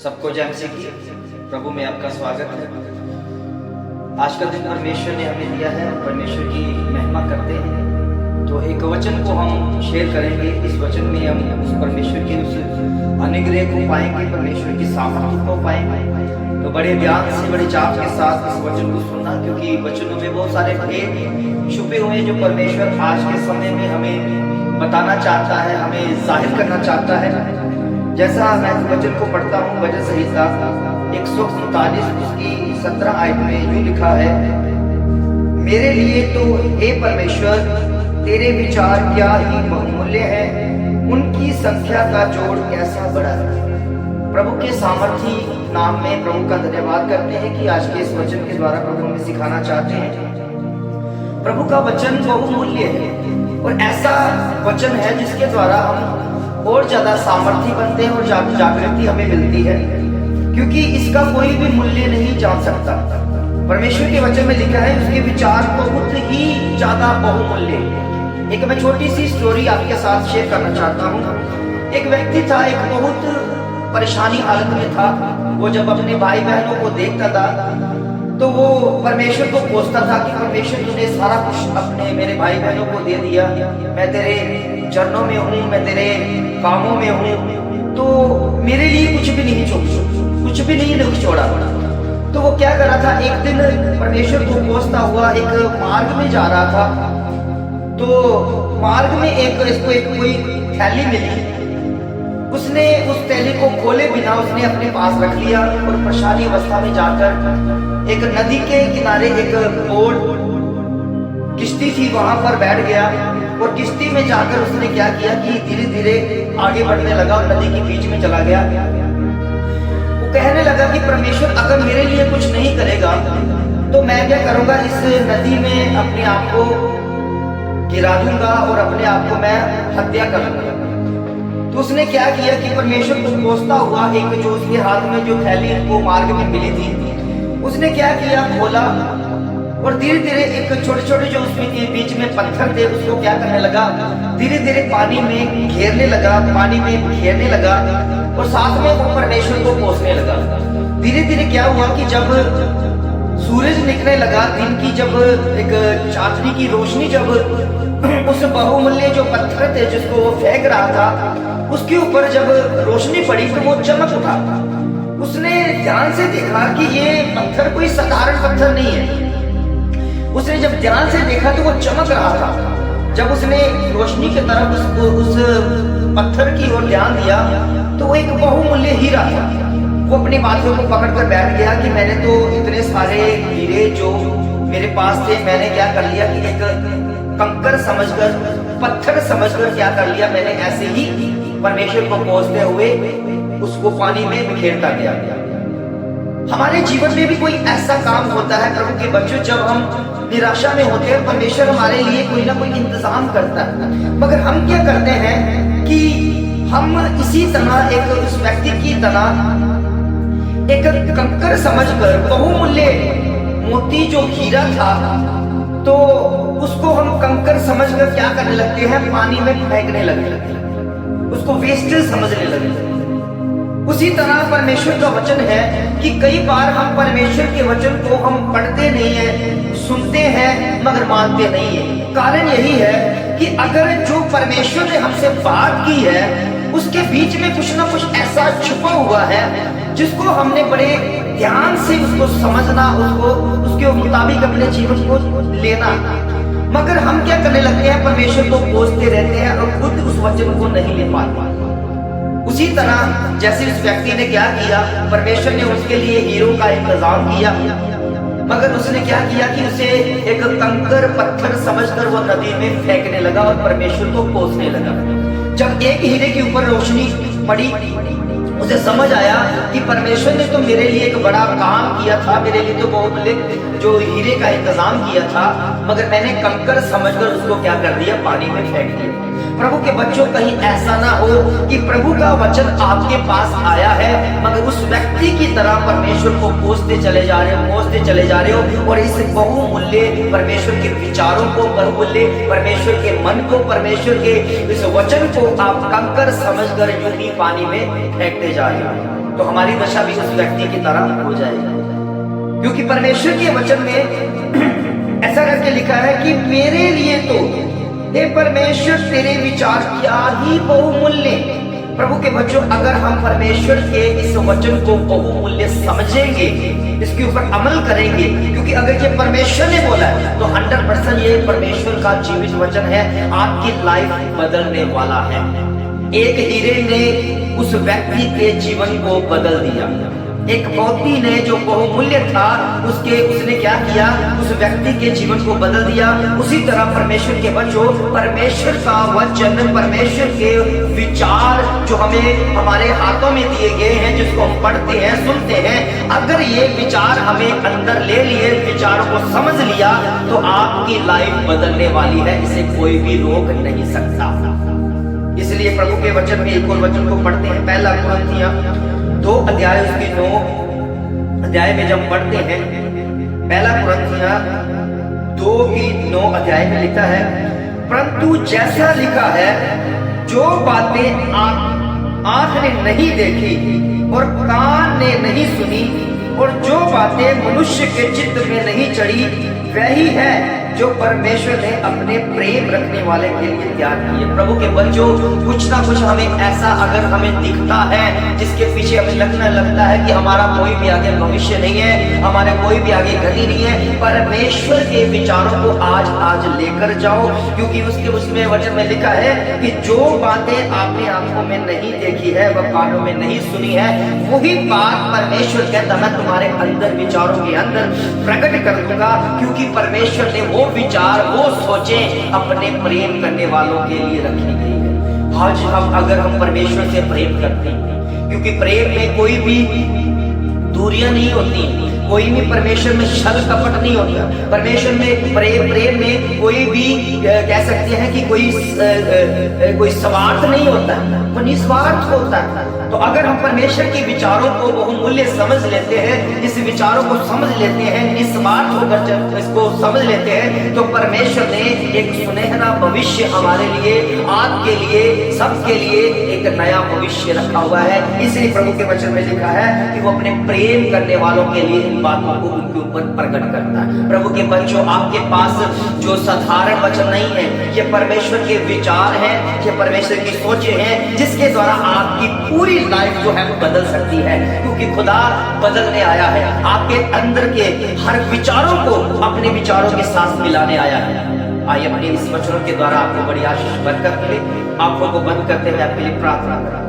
सबको जय मसीह की। प्रभु में आपका स्वागत है। आज का दिन परमेश्वर ने हमें दिया है, परमेश्वर की महिमा करते हैं। तो एक वचन को हम शेयर करेंगे। इस वचन में हम उस परमेश्वर की उस अनुग्रह को पाएंगे, परमेश्वर की सामर्थ्य को पाएंगे। तो बड़े ध्यान से, बड़े चाव के साथ इस वचन को सुनना, क्योंकि वचनों में बहुत सारे भेद छुपे हुए हैं जो परमेश्वर आज के समय में हमें बताना चाहता है, हमें जाहिर करना चाहता है। जैसा मैं वचन को पढ़ता हूँ, वचन संहिता 139 उसकी 17 आयत में जो लिखा है, मेरे लिए तो हे परमेश्वर तेरे विचार क्या ही बहुमूल्य है, उनकी संख्या का जोड़ कैसा बड़ा है। प्रभु के सामर्थी नाम में प्रभु का धन्यवाद करते हैं कि आज के इस वचन के द्वारा प्रभु हमें सिखाना चाहते हैं। प्रभु का वचन बहुमूल्य है और ऐसा वचन है जिसके द्वारा हम और ज्यादा सामर्थ्य बनते हैं और जागृति हमें मिलती है, क्योंकि इसका कोई भी मूल्य नहीं जान सकता। परमेश्वर के वचन में लिखा है उसके विचार बहुत ही ज्यादा बहुमूल्य। एक मैं छोटी सी स्टोरी आपके साथ शेयर करना चाहता हूँ। एक व्यक्ति था, एक बहुत परेशानी हालत में था। वो जब अपने भाई बहनों को देखता था तो वो परमेश्वर को कोसता था कि परमेश्वर तूने सारा कुछ अपने मेरे भाई बहनों को दे दिया, मैं तेरे चरणों में हूँ, मैं तेरे कामों में हूँ, तो मेरे लिए कुछ भी नहीं छोड़ा। तो वो क्या कर रहा था, एक दिन परमेश्वर को कोसता हुआ एक मार्ग में जा रहा था। तो मार्ग में इसको एक कोई थैली मिली। उसने उस थैली को खोले बिना उसने अपने पास रख लिया और परेशानी अवस्था में जाकर एक नदी के किनारे एक बोट किश्ती थी, वहां पर बैठ गया और किश्ती में जाकर उसने क्या किया कि धीरे धीरे आगे बढ़ने लगा और नदी के बीच में चला गया। वो कहने लगा कि परमेश्वर अगर मेरे लिए कुछ नहीं करेगा तो मैं क्या करूंगा, इस नदी में अपने आप को गिरा दूंगा और अपने आप को मैं हत्या कर लूंगा। तो उसने क्या किया कि परमेश्वर को कोसता हुआ एक जो उसके हाथ में जो थैली को मार्ग में मिली थी, उसने क्या किया, खोला और धीरे धीरे एक छोटे छोटे जो उसमें के बीच में पत्थर थे उसको क्या करने लगा, धीरे धीरे पानी में घेरने लगा और साथ में वो परमेश्वर को कोसने लगा। धीरे धीरे क्या हुआ कि जब सूरज निकलने लगा, दिन की जब एक चांदनी की रोशनी जब उस बहुमूल्य जो पत्थर थे जिसको वो फेंक रहा था उसके ऊपर जब रोशनी पड़ी तो वो चमक उठा। उसने ध्यान से देखा कि ये पत्थर कोई साधारण पत्थर नहीं है। उसने जब ध्यान से देखा तो वो चमक रहा था। जब उसने रोशनी की तरफ उस पत्थर की ओर ध्यान दिया तो वो एक बहुमूल्य हीरा था। वो अपनी बातों को पकड़ कर बैठ गया कि मैंने तो इतने सारे हीरे जो मेरे पास थे, मैंने क्या कर लिया कि एक कंकर समझकर, पत्थर समझकर क्या कर लिया, मैंने ऐसे ही परमेश्वर को कोसते हुए उसको पानी में बिखेरता गया। हमारे जीवन में भी कोई ऐसा काम होता है प्रभु के बच्चों, जब हम निराशा में होते हैं, परमेश्वर हमारे लिए कोई ना कोई इंतजाम करता है, मगर हम क्या करते हैं कि हम इसी तरह एक उस व्यक्ति की तरह एक कंकर समझकर बहुमूल्य मोती जो हीरा था तो उसको हम कंकर समझकर क्या करने लगते हैं, पानी में फेंकने लगते हैं, उसको वेस्टेज समझने लगते हैं। उसी तरह परमेश्वर का वचन है कि कई बार हम परमेश्वर के वचन को हम पढ़ते नहीं है, सुनते हैं मगर मानते नहीं है। कारण यही है कि अगर जो परमेश्वर ने हमसे बात की है उसके बीच में कुछ ना कुछ ऐसा छुपा हुआ है जिसको हमने बड़े ध्यान से उसको समझना, उसके मुताबिक अपने जीवन को लेना, मगर हम क्या करने लगते हैं, परमेश्वर को कोसते रहते हैं और खुद उस वचन को नहीं ले पाते। उसी तरह जैसे उस व्यक्ति ने क्या किया, परमेश्वर ने उसके लिए हीरो का इंतजाम किया, मगर उसने क्या किया कि उसे एक कंकर पत्थर समझकर वो नदी में फेंकने लगा और परमेश्वर को कोसने लगा। जब एक हीरे के ऊपर रोशनी पड़ी, उसे समझ आया कि परमेश्वर ने तो मेरे लिए एक बड़ा काम किया था, मेरे लिए तो बहुमूल्य जो हीरे का इंतजाम किया था, मगर मैंने कंकर समझकर उसको क्या कर दिया, पानी में फेंक दिया। प्रभु के बच्चों, कहीं ऐसा ना हो कि प्रभु का वचन आपके पास आया है मगर उस व्यक्ति की तरह परमेश्वर को कोसते चले जा रहे हो और इस बहुमूल्य परमेश्वर के विचारों को, बहुमूल्य परमेश्वर के मन को, परमेश्वर के इस वचन को आप कंकर समझकर यूं ही पानी में फेंकते जा रहे हो। तो हमारी दशा भी उस व्यक्ति की तरह हो जाएगी। क्योंकि परमेश्वर के वचन में ऐसा करके लिखा है कि मेरे लिए तो हे परमेश्वर तेरे विचार क्या ही बहुमूल्य। प्रभु के बच्चों, अगर हम परमेश्वर के इस वचन को बहुमूल्य समझेंगे, इसके ऊपर अमल करेंगे, क्योंकि अगर ये परमेश्वर ने बोला है तो 100% ये परमेश्वर का जीवित वचन है, आपकी लाइफ बदलने वाला है। एक हीरे ने उस व्यक्ति के जीवन को बदल दिया। एक मोती ने जो बहुमूल्य था उसने क्या किया, उस व्यक्ति के जीवन को बदल दिया। उसी तरह परमेश्वर के बच्चों, परमेश्वर का वचन, परमेश्वर के विचार जो हमें हमारे हाथों में दिए गए हैं, जिसको हम पढ़ते हैं, सुनते हैं, अगर ये विचार हमें अंदर ले लिए, विचारों को समझ लिया, तो आपकी लाइफ बदलने वाली है। इसे कोई भी रोक नहीं सकता। इसलिए प्रभु के वचन में एक और वचन को पढ़ते हैं, पहला कुरिन्थियों 2 अध्याय उसके 9 अध्याय में जब पढ़ते हैं, पहला कुरिन्थियों 2 की 9 अध्याय में लिखा है, परंतु जैसा लिखा है, जो बातें आंख ने नहीं देखी और कान ने नहीं सुनी और जो बातें मनुष्य के चित्त में नहीं चढ़ी, वही है जो परमेश्वर ने अपने प्रेम रखने वाले के लिए तैयार किए। प्रभु के बच्चों, कुछ ना कुछ हमें ऐसा अगर हमें दिखता है जिसके पीछे हमें लगता है कि हमारा कोई भी आगे भविष्य नहीं है, हमारे कोई भी आगे गति नहीं है, परमेश्वर के विचारों को आज लेकर जाओ। क्योंकि उसमें वचन में लिखा है कि जो बातें आपने आंखों में नहीं देखी है, वह कानों में नहीं सुनी है, वही बात परमेश्वर कहता मैं तुम्हारे अंदर विचारों के अंदर प्रकट कर दूंगा। क्योंकि परमेश्वर ने वो विचार, वो सोचें अपने प्रेम करने वालों के लिए रखी गई है। आज अगर हम परमेश्वर से प्रेम करते हैं, क्योंकि प्रेम में कोई भी दूरियां नहीं होती, कोई भी परमेश्वर में छल कपट नहीं होता। परमेश्वर में प्रेम में कोई भी कह सकते हैं कि कोई स्वार्थ नहीं होता, वो निस्वार्थ होता है। तो अगर हम परमेश्वर के विचारों को बहुमूल्य समझ लेते हैं, इस विचारों को समझ लेते हैं, निस्वार्थ होकर जब इसको समझ लेते हैं, तो परमेश्वर ने एक सुनहरा भविष्य हमारे लिए, आपके लिए, सबके लिए एक नया भविष्य रखा हुआ है। इसलिए प्रभु के वचन में लिखा है कि वो अपने प्रेम करने वालों के लिए इन बातों को उनके ऊपर प्रकट करता है। प्रभु के बच्चों, आपके पास जो साधारण वचन नहीं है, ये परमेश्वर के विचार हैं, ये परमेश्वर की सोचें हैं, जिसके द्वारा आपकी पूरी लाइफ जो है वो बदल सकती है। क्योंकि खुदा बदलने आया है, आपके अंदर के हर विचारों को अपने विचारों के साथ मिलाने आया है। आइए अपने इस वचनों के द्वारा आपको बड़ी आशीष बरकत मिले। आंखों को बंद करते हुए आपके लिए प्रार्थना करें।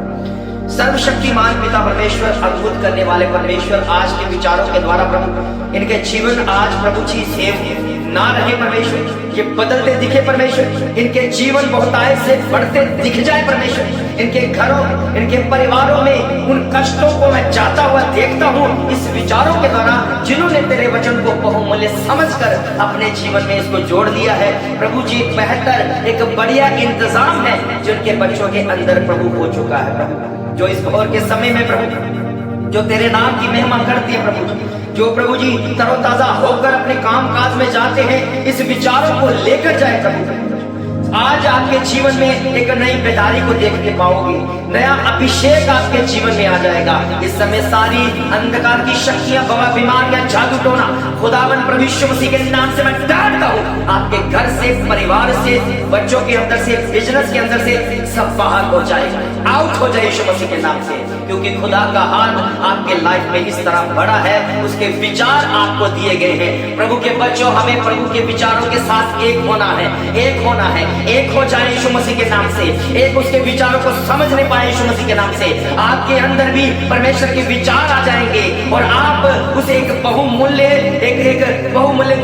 सर्वशक्तिमान पिता परमेश्वर, अद्भुत करने वाले परमेश्वर, आज के विचारों के द्वारा प्रभु इनके जीवन आज प्रभु जी सेव ना रहे परमेश्वर, ये बदलते दिखे परमेश्वर, इनके जीवन बहुतायत से बढ़ते दिख जाए परमेश्वर, इनके घरों, इनके परिवारों में उन कष्टों को मैं जाता हुआ देखता हूँ इस विचारों के द्वारा, जिन्होंने तेरे वचन को बहुमूल्य समझकर अपने जीवन में इसको जोड़ दिया है। प्रभु जी, बेहतर एक बढ़िया इंतजाम है जिनके बच्चों के अंदर प्रभु हो चुका है। प्रभु जो इस भोर के समय में प्रभु जो तेरे नाम की महिमा करती है, प्रभु जो प्रभु जी तरोताजा होकर अपने काम काज में जाते हैं, इस विचारों को लेकर जाए प्रभु। आज आपके जीवन में एक नई बेदारी को देखने पाओगे, नया अभिषेक आपके जीवन में आ जाएगा। इस समय सारी अंधकार की शक्तियां, बवा बीमारियां, जादू टोना, खुदावन प्रभु यीशु मसीह के नाम से मैं डांटता हूँ। आपके घर से, परिवार से, बच्चों के अंदर से, बिजनेस के अंदर से सब बाहर हो जाए, आउट हो जाए यीशु मसीह के नाम से। क्योंकि खुदा का हाथ आपके लाइफ में इस तरह बड़ा है, उसके विचार आपको दिए गए हैं। प्रभु के बच्चों, हमें प्रभु के विचारों के साथ एक होना है, एक होना है, एक हो जाए यीशु मसीह के नाम से, एक उसके विचारों को समझने पाए यीशु मसीह के नाम से। आपके अंदर भी परमेश्वर के विचार आ जाएंगे और आप उसे एक बहुमूल्य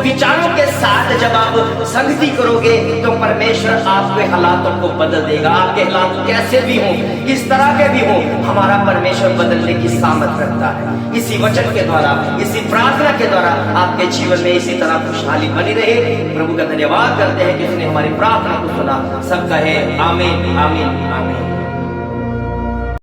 विचारों के साथ जब आप संगति करोगे, तो परमेश्वर आपके हालातों को बदल देगा। आपके हालात कैसे भी हो, किस तरह के भी हो, हमारा परमेश्वर बदलने की सामर्थ रखता है। इसी वचन के द्वारा, इसी प्रार्थना के द्वारा आपके जीवन में इसी तरह खुशहाली बनी रहे। प्रभु का धन्यवाद करते हैं कि उसने हमारी प्रार्थना को सुना। सब कहे आमीन, आमीन, आमीन।